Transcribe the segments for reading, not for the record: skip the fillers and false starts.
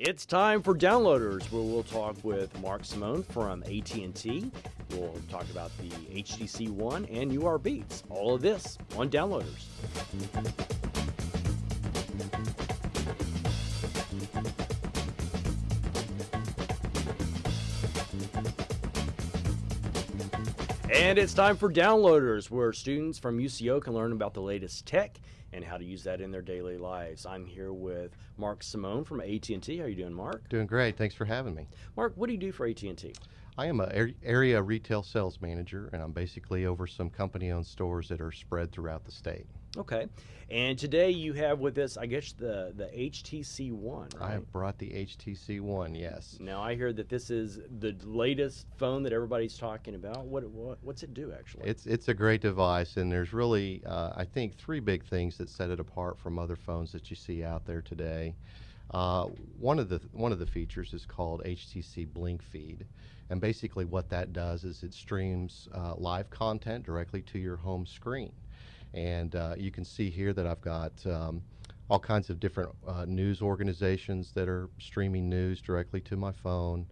It's time for Downloaders, where we'll talk with Mark Simone from AT&T. We'll talk about the HTC One and UR Beats. All of this on Downloaders. And it's time for Downloaders, where students from UCO can learn about the latest tech and how to use that in their daily lives. I'm here with Mark Simone from AT&T. How are you doing, Mark? Doing great. Thanks for having me. Mark, what do you do for AT&T? I am an area retail sales manager, and I'm basically over some company-owned stores that are spread throughout the state. Okay. And today you have with us, I guess, the HTC One, right? I have brought the HTC One, yes. Now, I hear that this is the latest phone that everybody's talking about. What's it do, actually? It's a great device, and there's really, I think, three big things that set it apart from other phones that you see out there today. One of the features is called HTC Blink Feed, and basically what that does is it streams live content directly to your home screen. And you can see here that I've got all kinds of different news organizations that are streaming news directly to my phone.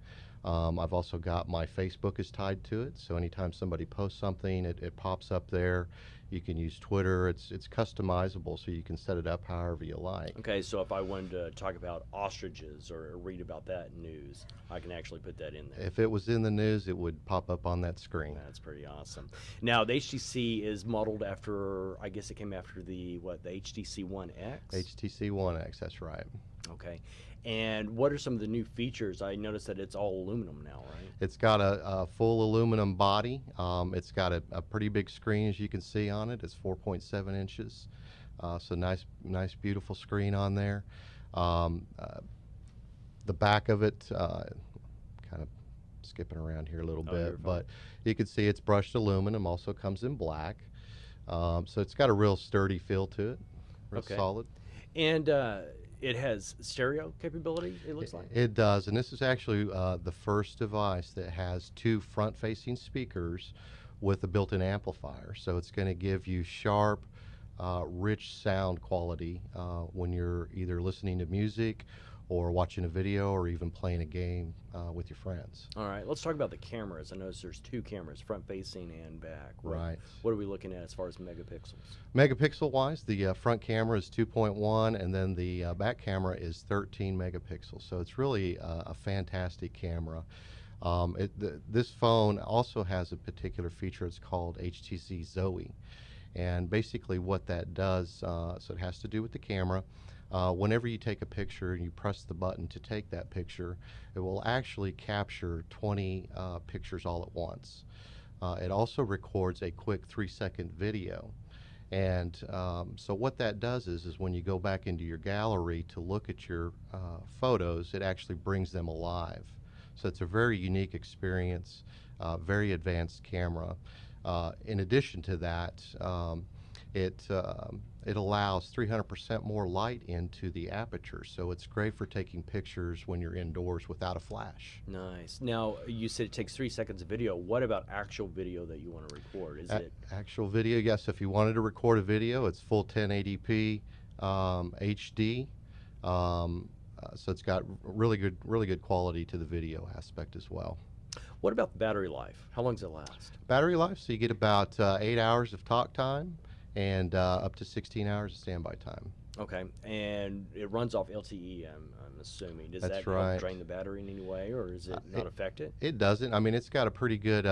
I've also got my Facebook is tied to it, so anytime somebody posts something, it pops up there. You can use Twitter. It's customizable, so you can set it up however you like. Okay, so if I wanted to talk about ostriches or read about that news, I can actually put that in there. If it was in the news, it would pop up on that screen. That's pretty awesome. Now, the HTC is modeled after, I guess it came after the HTC One X? HTC One X, that's right. Okay. And what are some of the new features? I noticed that it's all aluminum now, right? It's got a full aluminum body. It's got a pretty big screen, as you can see on it. It's 4.7 inches. So nice, beautiful screen on there. The back of it, kind of skipping around here a little bit, but you can see it's brushed aluminum. Also comes in black. So it's got a real sturdy feel to it. Real solid. And it has stereo capability, it looks like? It does, and this is actually the first device that has two front-facing speakers with a built-in amplifier. So it's going to give you sharp, rich sound quality when you're either listening to music or watching a video or even playing a game with your friends. All right, let's talk about the cameras. I noticed there's two cameras, front-facing and back. Right. What are we looking at as far as megapixels? Megapixel-wise, the front camera is 2.1, and then the back camera is 13 megapixels. So it's really a fantastic camera. This phone also has a particular feature. It's called HTC Zoe. And basically what that does, so it has to do with the camera. Whenever you take a picture and you press the button to take that picture, it will actually capture 20 pictures all at once. It also records a quick 3-second video. And so what that does is when you go back into your gallery to look at your photos, it actually brings them alive. So it's a very unique experience, very advanced camera. In addition to that, it allows 300% more light into the aperture, so it's great for taking pictures when you're indoors without a flash. Nice. Now, you said it takes 3 seconds of video. What about actual video that you want to record? Is it actual video? Yes. If you wanted to record a video, it's full 1080p HD. So it's got really good quality to the video aspect as well. What about the battery life? How long does it last? Battery life, so you get about 8 hours of talk time and up to 16 hours of standby time. Okay, and it runs off LTE, I'm assuming. Does That's that right. help drain the battery in any way, or is it not affect it? It doesn't. I mean, it's got a pretty good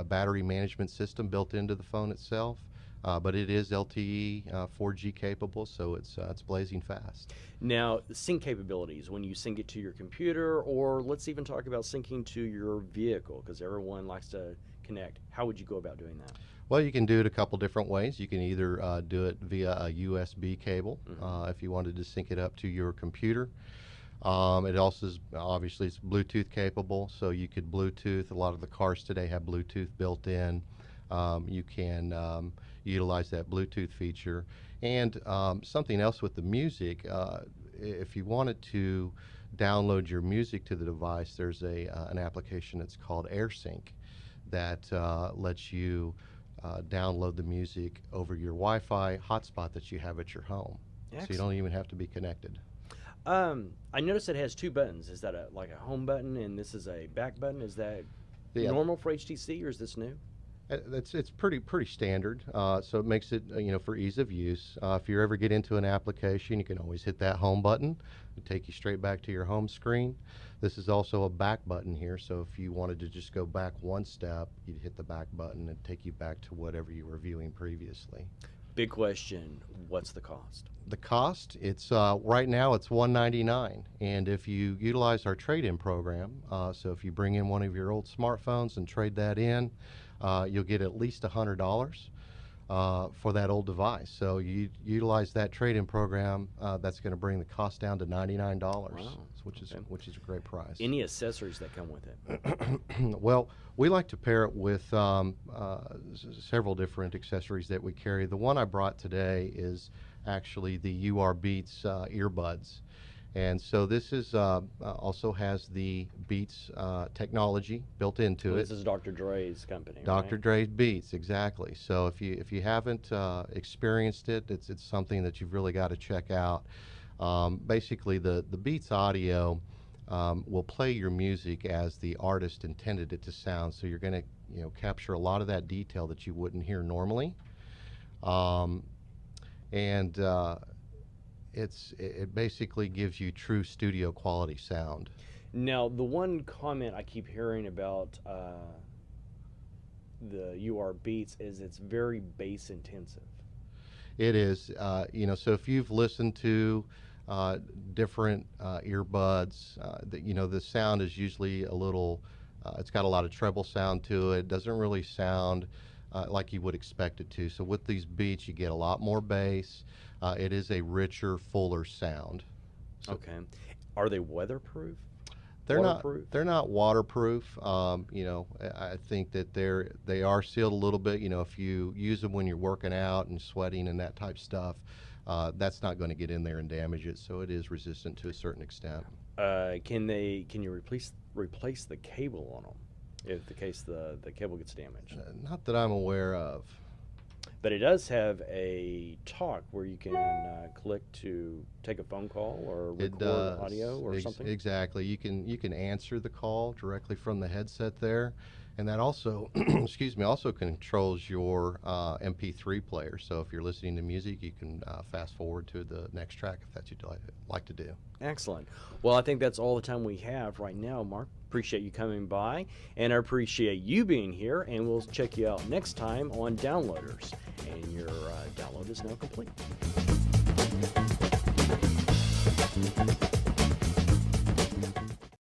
battery management system built into the phone itself, but it is LTE 4G capable, so it's blazing fast. Now, sync capabilities, when you sync it to your computer, or let's even talk about syncing to your vehicle, because everyone likes to connect. How would you go about doing that? Well, you can do it a couple different ways. You can either do it via a USB cable if you wanted to sync it up to your computer. It also is, obviously, it's Bluetooth capable, so you could Bluetooth. A lot of the cars today have Bluetooth built in. You can utilize that Bluetooth feature. And something else with the music, if you wanted to download your music to the device, there's an application that's called AirSync that lets you download the music over your Wi-Fi hotspot that you have at your home. Excellent. So you don't even have to be connected. I noticed it has two buttons. Is that like a home button and this is a back button? Is that Yeah. normal for HTC or is this new? It's pretty standard, so it makes it for ease of use. If you ever get into an application, you can always hit that home button. It'll take you straight back to your home screen. This is also a back button here, so if you wanted to just go back one step, you'd hit the back button and take you back to whatever you were viewing previously. Big question, what's the cost? The cost, it's right now it's $199, and if you utilize our trade-in program, so if you bring in one of your old smartphones and trade that in, you'll get at least $100 for that old device. So you utilize that trade-in program, that's going to bring the cost down to $99, Wow. which is a great price. Any accessories that come with it? Well, we like to pair it with several different accessories that we carry. The one I brought today is actually the UR Beats earbuds. And so this is also has the Beats technology built into Well, it. this is Dr. Dre's company, Dr. right? Dre's Beats, exactly. So if you haven't experienced it, it's something that you've really got to check out. Basically, the Beats audio will play your music as the artist intended it to sound. So you're going to capture a lot of that detail that you wouldn't hear normally, and it basically gives you true studio quality sound. Now, the one comment I keep hearing about the UR Beats is it's very bass intensive. It is, so if you've listened to different earbuds, the sound is usually a little, it's got a lot of treble sound to it. It doesn't really sound like you would expect it to. So with these Beats, you get a lot more bass. It is a richer, fuller sound. So Okay. Are they weatherproof? they're Waterproof? not. They're not waterproof. I think that they are sealed a little bit. If you use them when you're working out and sweating and that type stuff, that's not going to get in there and damage it. So it is resistant to a certain extent. Can you replace the cable on them if the cable gets damaged? Not that I'm aware of. But it does have a talk where you can click to take a phone call or It record does. audio or something. Exactly. You can answer the call directly from the headset there, and that also, excuse me, also controls your MP3 player. So if you're listening to music, you can fast forward to the next track if that's what you'd like to do. Excellent. Well, I think that's all the time we have right now, Mark. Appreciate you coming by, and I appreciate you being here, and we'll check you out next time on Downloaders. And your download is now complete.